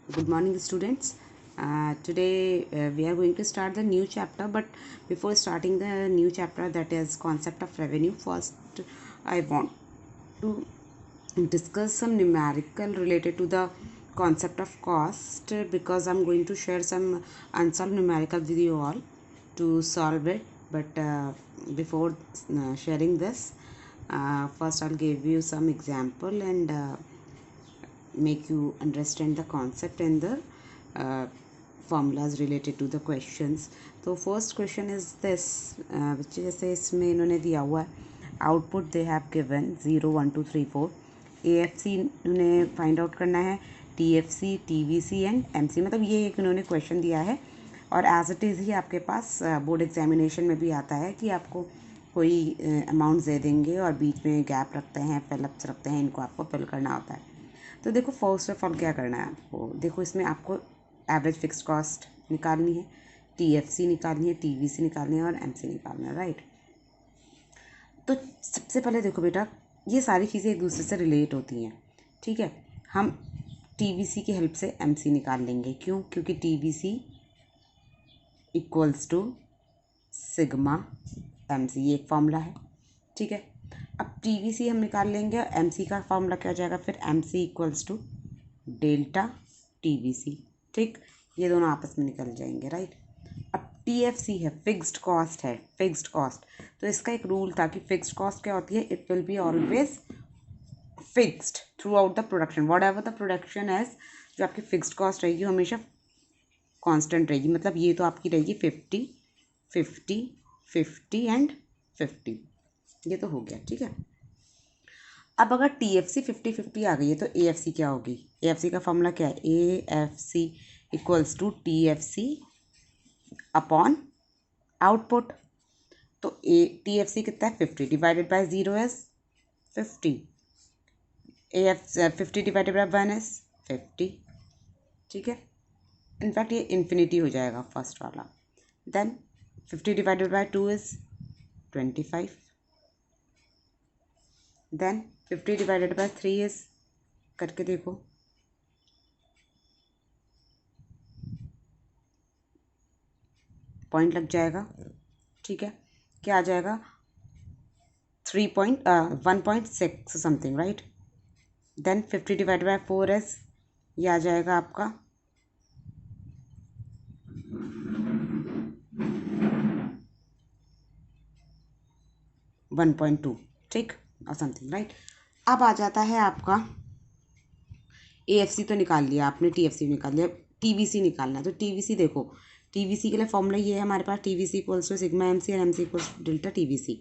Good morning, students. Today we are going to start the new chapter, but before starting the new chapter, that is concept of revenue, first I want to discuss some numerical related to the concept of cost, because I'm going to share some unsolved numerical with you all to solve it. But before sharing this, first I'll give you some example and make you understand the concept and the formulas related to the questions. तो first question is this, जैसे इसमें इन्होंने दिया हुआ है output they have given 0 1 2 3 4 AFC इन्होंने find out करना है, TFC TVC एंड MC, मतलब ये एक इन्होंने क्वेश्चन दिया है और एज इट इज़ ही आपके पास बोर्ड एग्जामिनेशन में भी आता है कि आपको कोई अमाउंट दे देंगे और बीच में गैप रखते हैं, फिलअप्स रखते हैं, इनको आपको फिल करना होता है। तो देखो फर्स्ट ऑफ ऑल क्या करना है आपको, देखो इसमें आपको एवरेज फिक्स्ड कॉस्ट निकालनी है, TFC निकालनी है, TVC निकालनी है और MC निकालना है, राइट। तो सबसे पहले देखो बेटा, ये सारी चीज़ें एक दूसरे से रिलेट होती हैं, ठीक है। हम TVC की हेल्प से MC निकाल लेंगे, क्यों? क्योंकि TVC equals to sigma MC, ये एक फॉर्मूला है, ठीक है। अब TVC हम निकाल लेंगे और MC का फॉर्मूला क्या हो जाएगा फिर, MC equals to delta TVC, ठीक। ये दोनों आपस में निकल जाएंगे, राइट। अब TFC है, फिक्स्ड कॉस्ट है, फिक्स्ड कॉस्ट। तो इसका एक रूल था कि फिक्स्ड कॉस्ट क्या होती है, it will be always fixed throughout the production, whatever the production as, जो आपकी फिक्स्ड कॉस्ट रहेगी हमेशा कांस्टेंट रहेगी। मतलब ये तो आपकी रहेगी 50 50 50 एंड 50, ये तो हो गया, ठीक है। अब अगर TFC 50 50 आ गई है तो AFC क्या होगी, AFC का फॉर्मूला क्या है, AFC equals to TFC upon output. तो TFC कितना है 50 divided by 0 is 50, AF 50 divided by 1 is 50, ठीक है। इनफैक्ट ये इन्फिनिटी हो जाएगा फर्स्ट वाला। Then 50 divided by 2 is 25, then 50 divided by 3 is, करके देखो, पॉइंट लग जाएगा, ठीक है। क्या आ जाएगा 1.6 something, right. Then 50 divided by 4 is, ये आ जाएगा आपका 1.2, ठीक, और समथिंग, राइट। अब आ जाता है आपका AFC तो निकाल लिया आपने, TFC निकाल लिया, TVC निकालना है। तो TVC देखो, TVC के लिए फॉर्मूला ये है हमारे पास, TVC equals to sigma MC और MC equals to delta TVC।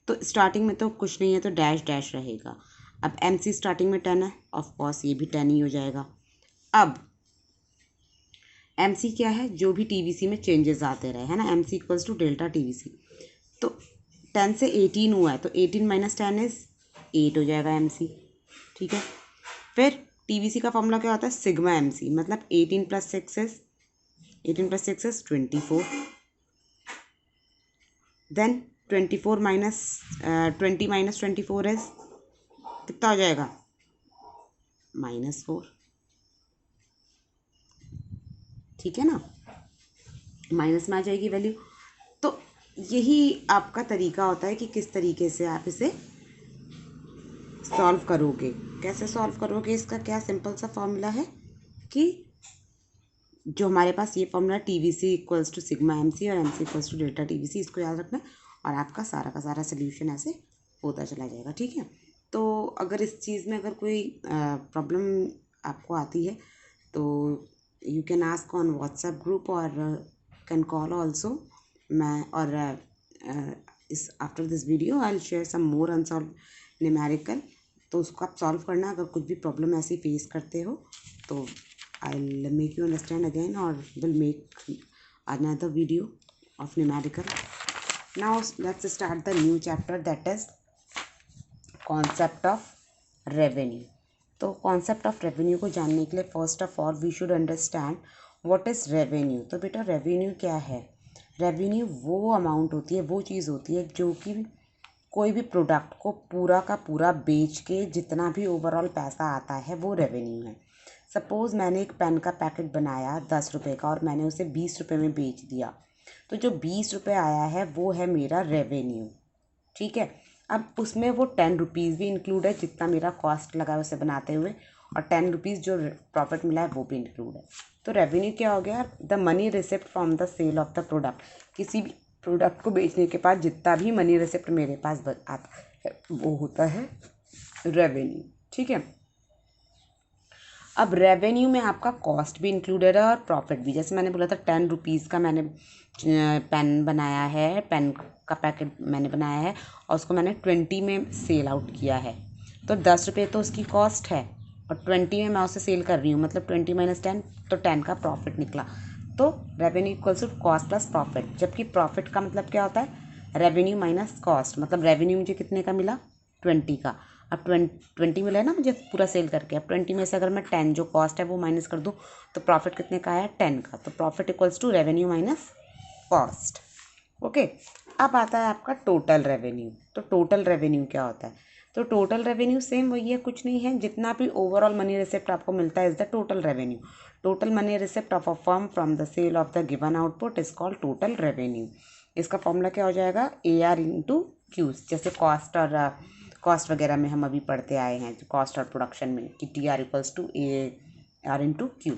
तो स्टार्टिंग में तो कुछ नहीं है तो डैश डैश रहेगा। अब MC स्टार्टिंग में 10 है, ऑफ कोर्स ये भी 10 ही हो जाएगा। अब MC क्या है, जो भी TVC में चेंजेस आते रहे, है ना, MC equals to delta TVC। तो 10 से 18 हुआ है तो 18 माइनस 10 इज 8 हो जाएगा MC, ठीक है। फिर TVC का फॉर्मूला क्या होता है, सिग्मा MC, मतलब 18 plus 6 is 24, then 24 minus 20 minus 24 is कितना हो जाएगा, -4, ठीक है ना, माइनस में आ जाएगी वैल्यू। तो यही आपका तरीका होता है कि किस तरीके से आप इसे सॉल्व करोगे। कैसे सॉल्व करोगे, इसका क्या सिंपल सा फॉर्मूला है कि जो हमारे पास ये formula TVC equals to sigma MC और MC equals to delta TVC, इसको याद रखना और आपका सारा का सारा सोल्यूशन ऐसे होता चला जाएगा, ठीक है। तो अगर इस चीज़ में अगर कोई प्रॉब्लम आपको आती है तो you can ask on WhatsApp group और कैन कॉल ऑल्सो। मैं और इस after this video I will share some more unsolved numerical, तो उसको आप सॉल्व करना। अगर कुछ भी प्रॉब्लम ऐसी फेस करते हो तो I'll make you understand again or will make another video of numerical. Now let's start the new chapter, that is concept of revenue. तो concept of revenue को जानने के लिए first of all we should understand what is revenue. तो बेटा revenue क्या है, revenue वो अमाउंट होती है, वो चीज़ होती है जो कि कोई भी प्रोडक्ट को पूरा का पूरा बेच के जितना भी ओवरऑल पैसा आता है वो रेवेन्यू है। सपोज़ मैंने एक पेन का पैकेट बनाया 10 रुपये का और मैंने उसे 20 रुपये में बेच दिया, तो जो 20 रुपये आया है वो है मेरा रेवेन्यू। ठीक है, अब उसमें वो 10 रुपीज़ भी इंक्लूड है जितना मेरा कॉस्ट लगा है उसे बनाते हुए, और 10 रुपीज़ जो प्रॉफिट मिला है वो भी इंक्लूड है। तो रेवेन्यू क्या हो गया? The money receipt from the sale of the product. किसी भी प्रोडक्ट को बेचने के बाद जितना भी मनी रिसिप्ट मेरे पास आता है वो होता है रेवेन्यू। ठीक है, अब रेवेन्यू में आपका कॉस्ट भी इंक्लूडेड है और प्रॉफिट भी। जैसे मैंने बोला था 10 रुपीज़ का मैंने पेन बनाया है, पेन का पैकेट मैंने बनाया है और उसको मैंने 20 में सेल आउट किया है, तो 10 रुपये तो उसकी कॉस्ट है और 20 में मैं उसे सेल कर रही हूँ, मतलब 20 - 10, तो 10 का प्रॉफिट निकला। तो revenue equals to cost plus profit. जबकि प्रॉफिट का मतलब क्या होता है? Revenue minus cost. मतलब रेवेन्यू मुझे कितने का मिला? 20 का। अब 20 मिला है ना मुझे पूरा सेल करके। अब 20 में से अगर मैं 10 जो कॉस्ट है वो माइनस कर दूँ तो प्रॉफिट कितने का है? 10 का। तो profit equals to revenue minus cost. Okay, अब आता है आपका टोटल रेवेन्यू। तो टोटल रेवेन्यू क्या होता है? तो टोटल रेवेन्यू सेम वही है, कुछ नहीं है, जितना भी ओवरऑल मनी रिसिप्ट आपको मिलता है is the total revenue. Total money receipt of a firm from the sale of the given output is called total revenue. इसका फॉर्मूला क्या हो जाएगा? AR into Qs. जैसे कॉस्ट और कॉस्ट वगैरह में हम अभी पढ़ते आए हैं, कॉस्ट और प्रोडक्शन में, कि TR equals to AR into Q.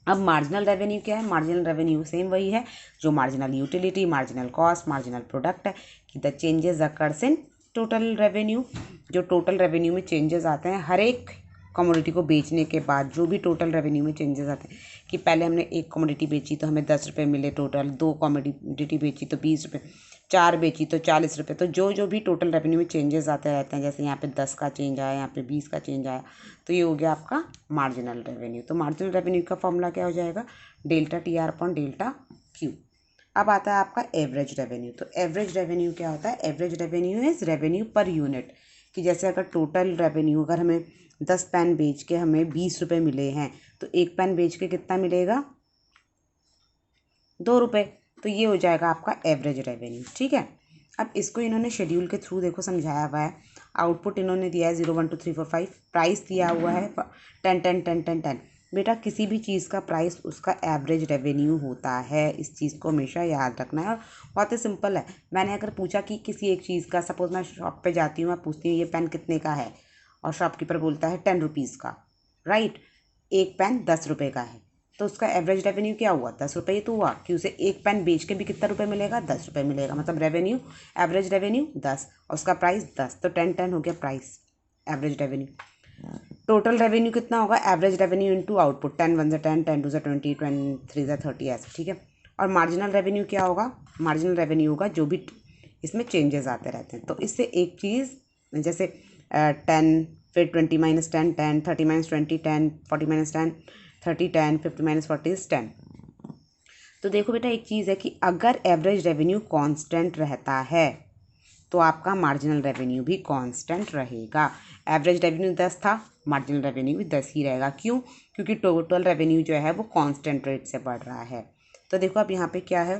अब मार्जिनल रेवेन्यू क्या है? मार्जिनल रेवेन्यू सेम वही है जो marginal utility, marginal cost, marginal product है, कि the changes occurs in total revenue. जो टोटल रेवेन्यू में चेंजेस आते हैं हर एक कमोडिटी को बेचने के बाद, जो भी टोटल रेवेन्यू में चेंजेस आते हैं, कि पहले हमने एक कमोडिटी बेची तो हमें 10 रुपये मिले टोटल, 2 कमोडिटी बेची तो 20 रुपये, 4 बेची तो 40 रुपये। तो जो जो भी टोटल रेवेन्यू में चेंजेस आते रहते हैं, जैसे यहाँ पे 10 का चेंज आया, यहाँ पे 20 का चेंज आया, तो ये हो गया आपका मार्जिनल रेवेन्यू। तो मार्जिनल रेवेन्यू का फॉर्मूला क्या हो जाएगा? Delta TR upon delta Q. अब आता है आपका एवरेज रेवेन्यू। तो एवरेज रेवेन्यू क्या होता है? Average revenue is revenue per unit. कि जैसे अगर टोटल रेवेन्यू, अगर हमें 10 पेन बेच के हमें 20 रुपये मिले हैं, तो एक पेन बेच के कितना मिलेगा? 2 रुपये। तो ये हो जाएगा आपका एवरेज रेवेन्यू। ठीक है, अब इसको इन्होंने शेड्यूल के थ्रू देखो समझाया हुआ है। आउटपुट इन्होंने दिया है 0 1 2 3 4 5, प्राइस दिया हुआ है 10 10 10 10 10। बेटा किसी भी चीज़ का प्राइस उसका एवरेज रेवेन्यू होता है, इस चीज़ को हमेशा याद रखना है। और बहुत ही सिंपल है, मैंने अगर पूछा कि किसी एक चीज़ का, सपोज मैं शॉप पे जाती हूँ, मैं पूछती हूँ ये पेन कितने का है, और शॉपकीपर बोलता है 10 रुपीज़ का, राइट। एक पेन 10 रुपये का है, तो उसका एवरेज रेवेन्यू क्या हुआ? 10 रुपये तो हुआ, कि उसे एक पेन बेच के भी कितना रुपये मिलेगा? 10 रुपये मिलेगा। मतलब रेवेन्यू, एवरेज रेवेन्यू 10 और उसका प्राइस 10, तो 10 10 हो गया price, average revenue. Total revenue कितना होगा? एवरेज रेवेन्यू इंटू आउटपुट, 10 1 10, 10 2 20, 20 3 30, ऐसे। ठीक है, और मार्जिनल रेवेन्यू क्या होगा? मार्जिनल रेवेन्यू होगा जो भी इसमें चेंजेस आते रहते हैं। तो इससे एक चीज़, जैसे 10, फिर 20 - 10 10, 30 - 20 10, 40 - 10 30 10, 50 - 40 is 10। तो देखो बेटा एक चीज़ है कि अगर एवरेज रेवेन्यू कांस्टेंट रहता है तो आपका मार्जिनल रेवेन्यू भी कांस्टेंट रहेगा। एवरेज रेवेन्यू 10 था, मार्जिनल रेवेन्यू भी 10 ही रहेगा। क्यों? क्योंकि टोटल रेवेन्यू जो है वो कांस्टेंट रेट से बढ़ रहा है। तो देखो अब यहाँ पे क्या है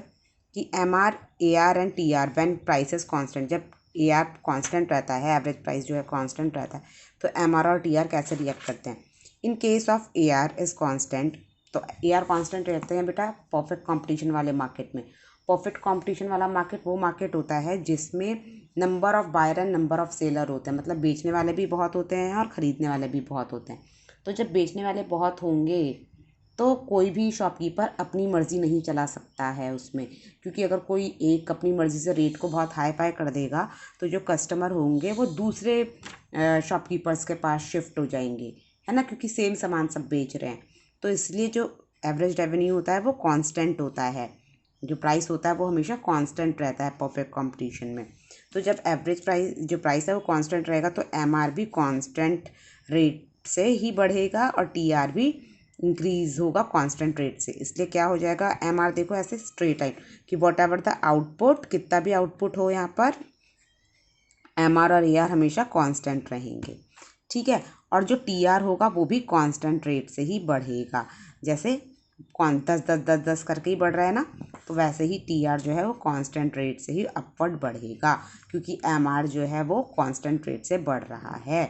कि MR, AR and TR when prices constant. जब AR कांस्टेंट रहता है, एवरेज प्राइस जो है कांस्टेंट रहता है, तो MR और TR कैसे रिएक्ट करते हैं? In case of AR is constant, तो AR कांस्टेंट रहते हैं बेटा परफेक्ट कंपटीशन वाले मार्केट में। परफेक्ट कंपटीशन वाला मार्केट वो मार्केट होता है जिसमें number of buyer and number of seller होते हैं। मतलब बेचने वाले भी बहुत होते हैं और ख़रीदने वाले भी बहुत होते हैं। तो जब बेचने वाले बहुत होंगे तो कोई भी शॉपकीपर अपनी मर्ज़ी नहीं चला सकता है उसमें, क्योंकि अगर कोई एक अपनी मर्ज़ी से रेट को बहुत हाई फाई कर देगा तो जो कस्टमर होंगे वो दूसरे शॉपकीपर्स के पास शिफ्ट हो जाएंगे, है ना, क्योंकि सेम सामान सब बेच रहे हैं। तो इसलिए जो एवरेज रेवेन्यू होता है वो कांस्टेंट होता है, जो प्राइस होता है वो हमेशा कांस्टेंट रहता है परफेक्ट कंपटीशन में। तो जब एवरेज प्राइस, जो प्राइस है वो कांस्टेंट रहेगा, तो MR भी कांस्टेंट रेट से ही बढ़ेगा और TR भी इंक्रीज होगा कांस्टेंट रेट से। इसलिए क्या हो जाएगा? MR देखो ऐसे स्ट्रेट लाइन, कि वॉट एवर द आउटपुट, कितना भी आउटपुट हो यहाँ पर MR और AR हमेशा कांस्टेंट रहेंगे। ठीक है, और जो TR होगा वो भी कांस्टेंट रेट से ही बढ़ेगा। जैसे 10 10 10 10 करके ही बढ़ रहा है ना, तो वैसे ही TR जो है वो कांस्टेंट रेट से ही अपवर्ड बढ़ेगा, क्योंकि MR जो है वो कांस्टेंट रेट से बढ़ रहा है।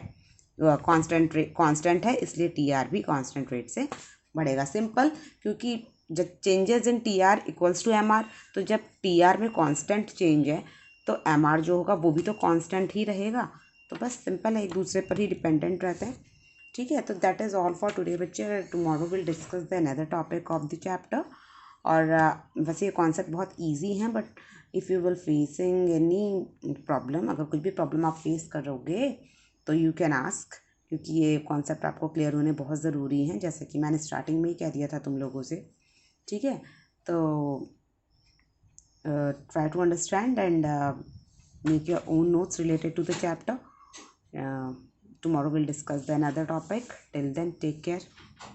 कांस्टेंट है, इसलिए टी आर भी कांस्टेंट रेट से बढ़ेगा। सिंपल, क्योंकि जब changes in T R equals to M R, तो जब टी आर में कांस्टेंट चेंज है तो एम आर जो होगा वो भी तो कांस्टेंट ही रहेगा। तो बस सिंपल है, एक दूसरे पर ही डिपेंडेंट रहते हैं। ठीक है, तो that is all for today बच्चे। Tomorrow will discuss the another topic of the chapter. और वैसे ये कॉन्सेप्ट बहुत ईजी हैं, but if you will facing any problem, अगर कुछ भी प्रॉब्लम आप फेस करोगे तो यू कैन आस्क, क्योंकि ये कॉन्सेप्ट आपको क्लियर होने बहुत ज़रूरी हैं, जैसे कि मैंने स्टार्टिंग में ही कह दिया था तुम लोगों से। ठीक है, तो try to understand and make your own notes related to the chapter. Tomorrow we'll discuss the another topic. Till then, take care.